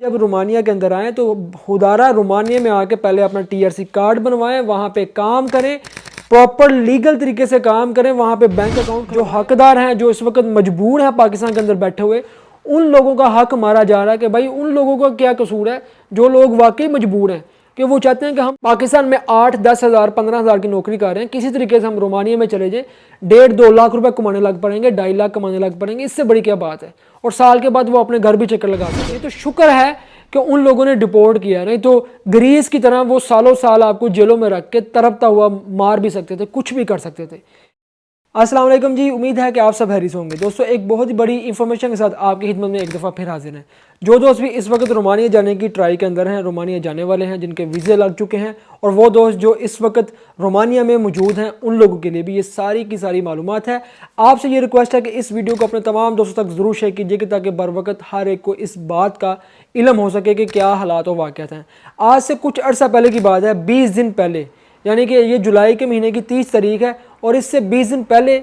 جب رومانیہ کے اندر آئیں تو خدارہ رومانیہ میں آ کے پہلے اپنا TRC کارڈ بنوائیں، وہاں پہ کام کریں، پراپر لیگل طریقے سے کام کریں، وہاں پہ بینک اکاؤنٹ جو حقدار ہیں، جو اس وقت مجبور ہیں پاکستان کے اندر بیٹھے ہوئے، ان لوگوں کا حق مارا جا رہا ہے کہ بھائی ان لوگوں کا کیا قصور ہے جو لوگ واقعی مجبور ہیں کہ وہ چاہتے ہیں کہ ہم پاکستان میں 8-10 ہزار 15 ہزار کی نوکری کر رہے ہیں، کسی طریقے سے ہم رومانیہ میں چلے جائیں، 1.5-2 لاکھ روپے کمانے لگ پڑیں گے، 2.5 لاکھ کمانے لگ پڑیں گے، اس سے بڑی کیا بات ہے، اور سال کے بعد وہ اپنے گھر بھی چکر لگا سکتے ہیں۔ تو شکر ہے کہ ان لوگوں نے ڈپورٹ کیا، نہیں تو گریز کی طرح وہ سالوں سال آپ کو جیلوں میں رکھ کے تڑپتا ہوا مار بھی سکتے تھے، کچھ بھی کر سکتے تھے۔ السلام علیکم جی، امید ہے کہ آپ سب خیریت ہوں گے۔ دوستو ایک بہت ہی بڑی انفارمیشن کے ساتھ آپ کی خدمت میں ایک دفعہ پھر حاضر ہیں۔ جو دوست بھی اس وقت رومانیہ جانے کی ٹرائی کے اندر ہیں، رومانیہ جانے والے ہیں، جن کے ویزے لگ چکے ہیں، اور وہ دوست جو اس وقت رومانیہ میں موجود ہیں، ان لوگوں کے لیے بھی یہ ساری کی ساری معلومات ہے۔ آپ سے یہ ریکویسٹ ہے کہ اس ویڈیو کو اپنے تمام دوستوں تک ضرور شیئر کیجیے، تاکہ بر وقت ہر ایک کو اس بات کا علم ہو سکے کہ کیا حالات و واقعات ہیں۔ آج سے کچھ عرصہ پہلے کی بات ہے، 20 دن پہلے، یعنی کہ یہ جولائی کے مہینے کی 30 تاریخ ہے، اور اس سے 20 دن پہلے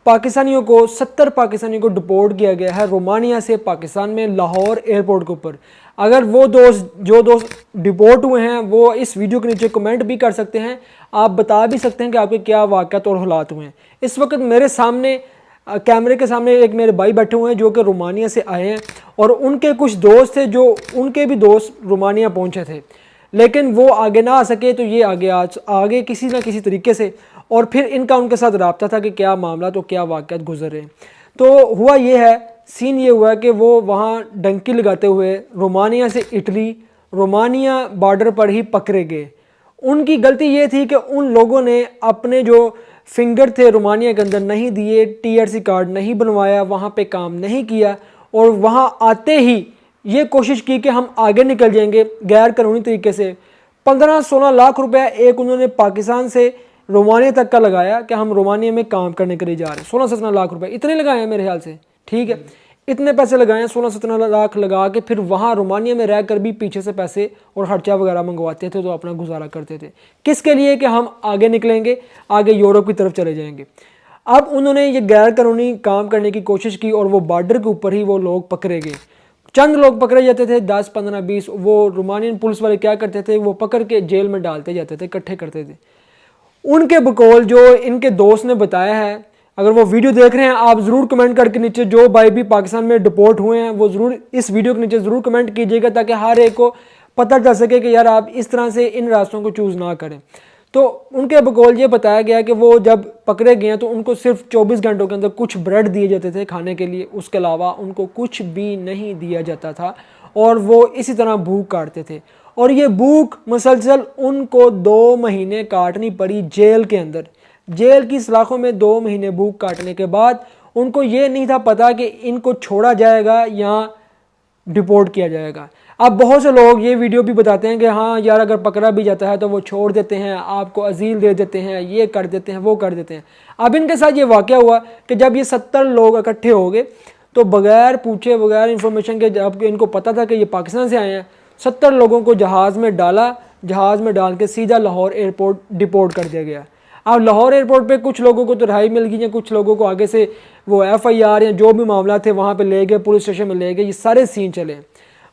پاکستانیوں کو 70 پاکستانیوں کو ڈپورٹ کیا گیا ہے رومانیہ سے پاکستان میں لاہور ایئرپورٹ کے اوپر۔ اگر وہ جو دوست ڈپورٹ ہوئے ہیں وہ اس ویڈیو کے نیچے کمنٹ بھی کر سکتے ہیں، آپ بتا بھی سکتے ہیں کہ آپ کے کیا واقعات اور حالات ہوئے ہیں۔ اس وقت میرے سامنے کیمرے کے سامنے ایک میرے بھائی بیٹھے ہوئے ہیں جو کہ رومانیہ سے آئے ہیں، اور ان کے کچھ دوست تھے جو ان کے بھی دوست رومانیہ پہنچے تھے، لیکن وہ آگے نہ آ سکے، تو یہ آگے کسی نہ کسی طریقے سے، اور پھر ان کا ان کے ساتھ رابطہ تھا کہ کیا معاملات اور کیا واقعات گزر رہے ہیں۔ تو ہوا یہ ہے، سین یہ ہوا کہ وہ وہاں ڈنکی لگاتے ہوئے رومانیہ سے اٹلی، رومانیہ بارڈر پر ہی پکڑے گئے۔ ان کی غلطی یہ تھی کہ ان لوگوں نے اپنے جو فنگر تھے رومانیہ کے اندر نہیں دیے، TRC کارڈ نہیں بنوایا، وہاں پہ کام نہیں کیا، اور وہاں آتے ہی یہ کوشش کی کہ ہم آگے نکل جائیں گے غیر قانونی طریقے سے۔ 15-16 لاکھ روپے ایک انہوں نے پاکستان سے رومانیہ تک کا لگایا کہ ہم رومانیہ میں کام کرنے کے لیے جا رہے ہیں۔ 16-17 لاکھ روپے اتنے لگائے ہیں میرے خیال سے، ٹھیک ہے، اتنے پیسے لگائے ہیں، 16-17 لاکھ لگا کے پھر وہاں رومانیہ میں رہ کر بھی پیچھے سے پیسے اور خرچہ وغیرہ منگواتے تھے، تو اپنا گزارا کرتے تھے۔ کس کے لیے؟ کہ ہم آگے نکلیں گے، آگے یورپ کی طرف چلے جائیں گے۔ اب انہوں نے یہ غیر قانونی کام کرنے کی کوشش کی، اور وہ بارڈر کے اوپر ہی وہ لوگ پکڑے گئے۔ چند لوگ پکڑے جاتے تھے، 10-15-20، وہ رومانین پولیس والے کیا کرتے تھے، وہ پکڑ کے جیل میں ڈالتے جاتے تھے، اکٹھے کرتے تھے۔ ان کے بقول جو ان کے دوست نے بتایا ہے، اگر وہ ویڈیو دیکھ رہے ہیں آپ ضرور کمنٹ کر کے نیچے، جو بھائی بھی پاکستان میں ڈپورٹ ہوئے ہیں وہ ضرور اس ویڈیو کے نیچے ضرور کمنٹ کیجیے گا، تاکہ ہر ایک کو پتہ چل سکے کہ یار آپ اس طرح سے ان راستوں کو چوز نہ کریں۔ تو ان کے بقول یہ بتایا گیا کہ وہ جب پکڑے گئے تو ان کو صرف 24 گھنٹوں کے اندر کچھ بریڈ دیے جاتے تھے کھانے کے لیے، اس کے علاوہ ان کو کچھ بھی نہیں دیا جاتا تھا، اور وہ اسی طرح بھوک کاٹتے تھے، اور یہ بھوک مسلسل ان کو 2 مہینے کاٹنی پڑی جیل کے اندر۔ جیل کی سلاخوں میں 2 مہینے بھوک کاٹنے کے بعد ان کو یہ نہیں تھا پتا کہ ان کو چھوڑا جائے گا یا ڈپورٹ کیا جائے گا۔ اب بہت سے لوگ یہ ویڈیو بھی بتاتے ہیں کہ ہاں یار اگر پکڑا بھی جاتا ہے تو وہ چھوڑ دیتے ہیں، آپ کو ازیل دے دیتے ہیں، یہ کر دیتے ہیں، وہ کر دیتے ہیں۔ اب ان کے ساتھ یہ واقعہ ہوا کہ جب یہ 70 لوگ اکٹھے ہو گئے تو بغیر پوچھے، بغیر انفارمیشن کے، جب ان کو پتا تھا کہ یہ پاکستان سے آئے ہیں، 70 لوگوں کو جہاز میں ڈالا، جہاز میں ڈال کے سیدھا لاہور ایئرپورٹ ڈپورٹ کر دیا گیا۔ اب لاہور ایئرپورٹ پہ کچھ لوگوں کو تو رہائی مل گئی، کچھ لوگوں کو آگے سے وہ FIR یا جو بھی معاملات تھے وہاں پہ لے گئے، پولیس اسٹیشن میں لے گئے۔ یہ سارے سین چلے۔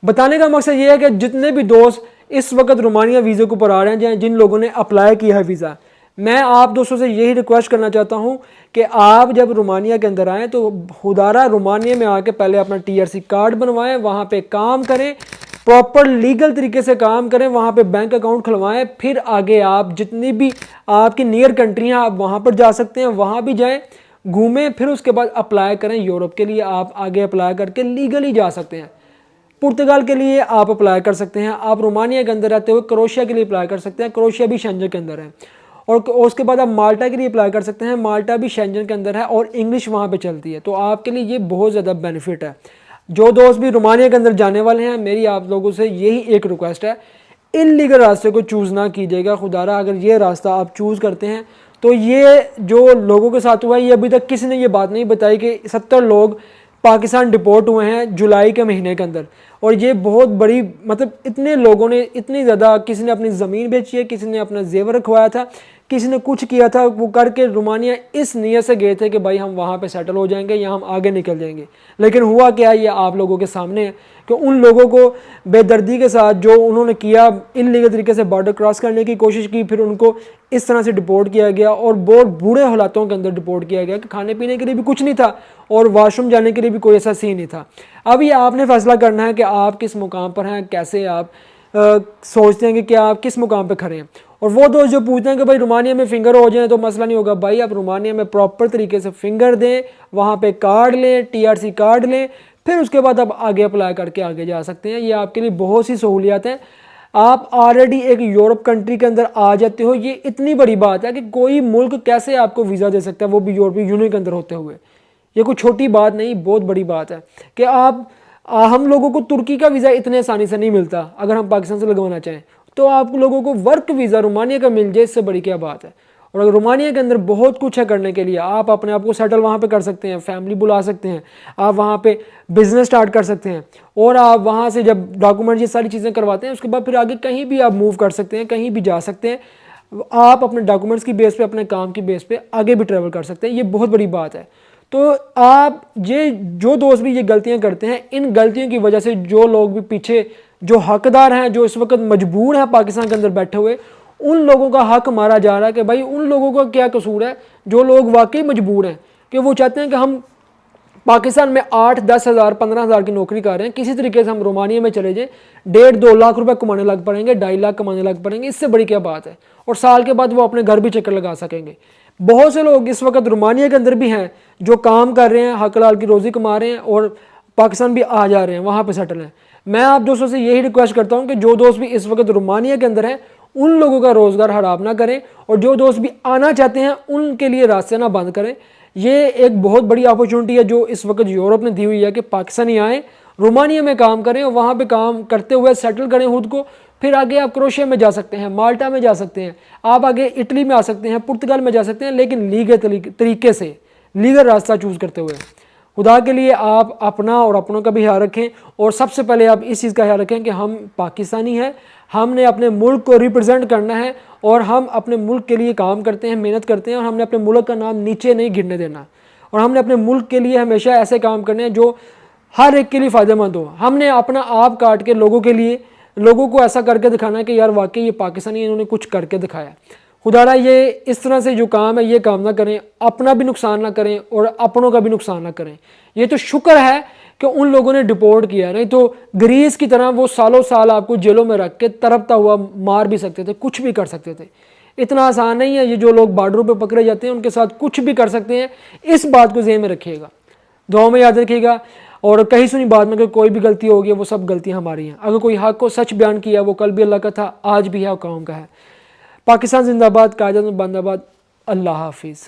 بتانے کا مقصد یہ ہے کہ جتنے بھی دوست اس وقت رومانیہ ویزے کے اوپر آ رہے ہیں، جن لوگوں نے اپلائی کیا ہے ویزا، میں آپ دوستوں سے یہی ریکویسٹ کرنا چاہتا ہوں کہ آپ جب رومانیہ کے اندر آئیں تو خدارہ رومانیہ میں آ کے پہلے اپنا TRC کارڈ بنوائیں، وہاں پہ کام کریں، پراپر لیگل طریقے سے کام کریں، وہاں پہ بینک اکاؤنٹ کھلوائیں، پھر آگے آپ جتنی بھی آپ کی نیئر کنٹری ہیں آپ وہاں پر جا سکتے ہیں، وہاں بھی جائیں، گھومیں، پھر اس کے بعد اپلائی کریں یورپ کے لیے۔ آپ آگے اپلائی کر کے لیگلی جا سکتے ہیں۔ پرتگال کے لیے آپ اپلائی کر سکتے ہیں، آپ رومانیہ کے اندر رہتے ہوئے کروشیا کے لیے اپلائی کر سکتے ہیں، کروشیا بھی شنجن کے اندر ہے، اور اس کے بعد آپ مالٹا کے لیے اپلائی کر سکتے ہیں، مالٹا بھی شنجن کے اندر ہے، اور انگلش وہاں پہ چلتی ہے۔ تو آپ کے لیے یہ بہت زیادہ بینیفٹ ہے۔ جو دوست بھی رومانیہ کے اندر جانے والے ہیں، میری آپ لوگوں سے یہی ایک ریکویسٹ ہے، انلیگل راستے کو چوز نہ کیجیے گا۔ خدارہ اگر یہ راستہ آپ چوز کرتے ہیں تو یہ جو لوگوں کے ساتھ ہوا ہے، یہ ابھی تک کسی نے یہ بات نہیں بتائی کہ 70 لوگ پاکستان ڈپورٹ ہوئے ہیں جولائی کے مہینے کے اندر، اور یہ بہت بڑی مطلب اتنے لوگوں نے اتنی زیادہ، کسی نے اپنی زمین بیچی ہے، کسی نے اپنا زیور رکھوایا تھا، کسی نے کچھ کیا تھا، وہ کر کے رومانیہ اس نیت سے گئے تھے کہ بھائی ہم وہاں پہ سیٹل ہو جائیں گے یا ہم آگے نکل جائیں گے، لیکن ہوا کیا، یہ آپ لوگوں کے سامنے ہے کہ ان لوگوں کو بے دردی کے ساتھ جو انہوں نے کیا، انلیگل طریقے سے بارڈر کراس کرنے کی کوشش کی، پھر ان کو اس طرح سے ڈپورٹ کیا گیا اور بہت برے حالاتوں کے اندر ڈپورٹ کیا گیا کہ کھانے پینے کے لیے بھی کچھ نہیں تھا اور واش روم جانے کے لیے بھی کوئی ایسا سین نہیں تھا۔ اب یہ آپ نے فیصلہ کرنا ہے کہ آپ کس مقام پر ہیں، کیسے آپ سوچتے ہیں کہ کیا آپ کس مقام پہ کھڑے ہیں۔ اور وہ دوست جو پوچھتے ہیں کہ بھائی رومانیہ میں فنگر ہو جائیں تو مسئلہ نہیں ہوگا، بھائی آپ رومانیہ میں پراپر طریقے سے فنگر دیں، وہاں پہ کارڈ لیں، TRC کارڈ لیں، پھر اس کے بعد آپ آگے اپلائی کر کے آگے جا سکتے ہیں۔ یہ آپ کے لیے بہت سی سہولیات ہیں، آپ آلریڈی ایک یورپ کنٹری کے اندر آ جاتے ہو۔ یہ اتنی بڑی بات ہے کہ کوئی ملک کیسے آپ کو ویزا دے سکتا ہے، وہ بھی یورپی یونین کے اندر ہوتے ہوئے۔ یہ کوئی چھوٹی بات نہیں، بہت بڑی بات ہے کہ ہم لوگوں کو ترکی کا ویزا اتنے آسانی سے نہیں ملتا، اگر ہم پاکستان سے لگوانا چاہیں تو آپ لوگوں کو ورک ویزا رومانیہ کا مل جائے، اس سے بڑی کیا بات ہے۔ اور اگر رومانیہ کے اندر بہت کچھ ہے کرنے کے لیے، آپ اپنے آپ کو سیٹل وہاں پہ کر سکتے ہیں، فیملی بلا سکتے ہیں، آپ وہاں پہ بزنس سٹارٹ کر سکتے ہیں، اور آپ وہاں سے جب ڈاکومنٹ یہ ساری چیزیں کرواتے ہیں اس کے بعد پھر آگے کہیں بھی آپ موو کر سکتے ہیں، کہیں بھی جا سکتے ہیں، آپ اپنے ڈاکومنٹس کی بیس پہ، اپنے کام کی بیس پہ آگے بھی ٹریول کر سکتے ہیں۔ یہ بہت بڑی بات ہے۔ تو آپ جو دوست بھی یہ غلطیاں کرتے ہیں، ان غلطیوں کی وجہ سے جو لوگ بھی پیچھے جو حقدار ہیں، جو اس وقت مجبور ہیں پاکستان کے اندر بیٹھے ہوئے، ان لوگوں کا حق مارا جا رہا ہے کہ بھائی ان لوگوں کا کیا قصور ہے جو لوگ واقعی مجبور ہیں کہ وہ چاہتے ہیں کہ ہم پاکستان میں 8-10 ہزار 15 ہزار کی نوکری کر رہے ہیں، کسی طریقے سے ہم رومانیہ میں چلے جائیں، 1.5-2 لاکھ روپے کمانے لگ پڑیں گے، 2.5 لاکھ کمانے لگ پڑیں گے، اس سے بڑی کیا بات ہے، اور سال کے بعد وہ اپنے گھر بھی چکر لگا سکیں گے۔ بہت سے لوگ اس وقت رومانیہ کے اندر بھی ہیں جو کام کر رہے ہیں، حق حلال کی روزی کما رہے ہیں اور پاکستان بھی آ جا رہے ہیں، وہاں پہ سیٹل ہیں۔ میں آپ دوستوں سے یہی ریکویسٹ کرتا ہوں کہ جو دوست بھی اس وقت رومانیہ کے اندر ہیں ان لوگوں کا روزگار حرام نہ کریں، اور جو دوست بھی آنا چاہتے ہیں ان کے لیے راستے نہ بند کریں۔ یہ ایک بہت بڑی اپرچونٹی ہے جو اس وقت یورپ نے دی ہوئی ہے کہ پاکستانی آئیں، رومانیہ میں کام کریں اور وہاں پہ کام کرتے ہوئے سیٹل کریں خود کو، پھر آگے آپ کروشیا میں جا سکتے ہیں، مالٹا میں جا سکتے ہیں، آپ آگے اٹلی میں آ سکتے ہیں، پرتگال میں جا سکتے ہیں، لیکن لیگل طریقے سے، لیگل راستہ چوز کرتے ہوئے۔ خدا کے لیے آپ اپنا اور اپنوں کا بھی خیال رکھیں، اور سب سے پہلے آپ اس چیز کا خیال رکھیں کہ ہم پاکستانی ہیں، ہم نے اپنے ملک کو ریپرزینٹ کرنا ہے، اور ہم اپنے ملک کے لیے کام کرتے ہیں، محنت کرتے ہیں، اور ہم نے اپنے ملک کا نام نیچے نہیں گرنے دینا، اور ہم نے اپنے ملک کے لیے ہمیشہ ایسے کام کرنے ہیں جو ہر ایک کے لیے فائدہ مند ہو۔ ہم نے اپنا آپ کاٹ کے لوگوں کو ایسا کر کے دکھانا ہے کہ یار واقعی یہ پاکستانی انہوں نے کچھ کر کے دکھایا۔ خدا را یہ اس طرح سے جو کام ہے یہ کام نہ کریں، اپنا بھی نقصان نہ کریں اور اپنوں کا بھی نقصان نہ کریں۔ یہ تو شکر ہے کہ ان لوگوں نے ڈپورٹ کیا، نہیں تو گریس کی طرح وہ سالوں سال آپ کو جیلوں میں رکھ کے تڑپتا ہوا مار بھی سکتے تھے، کچھ بھی کر سکتے تھے۔ اتنا آسان نہیں ہے، یہ جو لوگ بارڈروں پہ پکڑے جاتے ہیں ان کے ساتھ کچھ بھی کر سکتے ہیں، اس بات کو ذہن میں رکھیے گا، دعاؤں میں یاد رکھیے گا۔ اور کہیں سنی بات میں کہ کوئی بھی غلطی ہوگی وہ سب غلطیاں ہماری ہیں، اگر کوئی حق کو سچ بیان کیا وہ کل بھی اللہ کا تھا، آج بھی ہے اور قوم کا ہے۔ پاکستان زندہ باد، قائد اعظم بند آباد۔ اللہ حافظ۔